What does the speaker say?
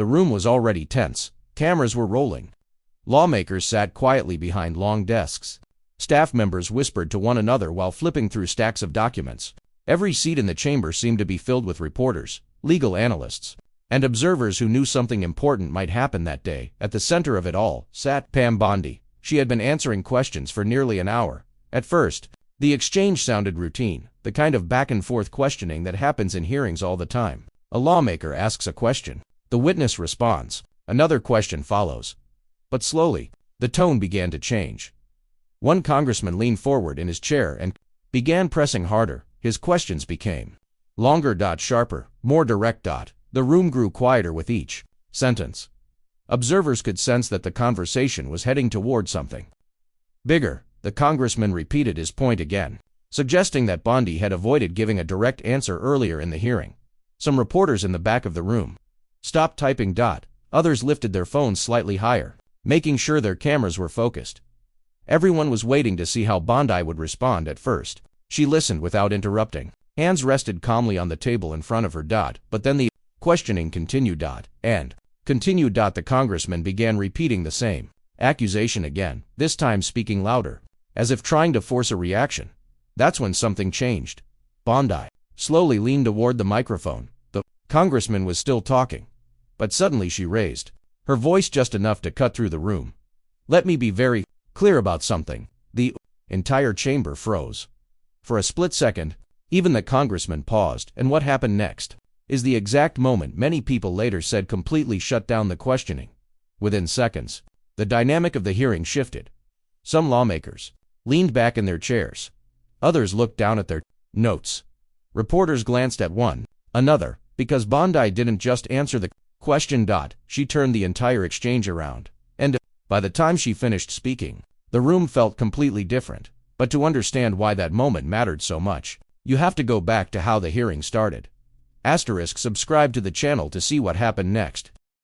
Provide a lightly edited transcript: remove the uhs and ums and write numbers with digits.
The room was already tense. Cameras were rolling. Lawmakers sat quietly behind long desks. Staff members whispered to one another while flipping through stacks of documents. Every seat in the chamber seemed to be filled with reporters, legal analysts, and observers who knew something important might happen that day. At the center of it all sat Pam Bondi. She had been answering questions for nearly an hour. At first, the exchange sounded routine, the kind of back-and-forth questioning that happens in hearings all the time. A lawmaker asks a question. The witness responds. Another question follows. But slowly, the tone began to change. One congressman leaned forward in his chair and began pressing harder. His questions became longer, sharper, more direct. The room grew quieter with each sentence. Observers could sense that the conversation was heading toward something bigger. The congressman repeated his point again, suggesting that Bondi had avoided giving a direct answer earlier in the hearing. Some reporters in the back of the room stopped typing. Others lifted their phones slightly higher, making sure their cameras were focused. Everyone was waiting to see how Bondi would respond. At first, she listened without interrupting. Hands rested calmly on the table in front of her. But then the questioning continued. And continued. The congressman began repeating the same accusation again, this time speaking louder, as if trying to force a reaction. That's when something changed. Bondi slowly leaned toward the microphone. The congressman was still talking, but suddenly she raised her voice just enough to cut through the room. Let me be very clear about something. The entire chamber froze. For a split second, even the congressman paused, and what happened next is the exact moment many people later said completely shut down the questioning. Within seconds, the dynamic of the hearing shifted. Some lawmakers leaned back in their chairs. Others looked down at their notes. Reporters glanced at one another, because Bondi didn't just answer the question. She turned the entire exchange around. And by the time she finished speaking, the room felt completely different. But to understand why that moment mattered so much, you have to go back to how the hearing started. Subscribe to the channel to see what happened next.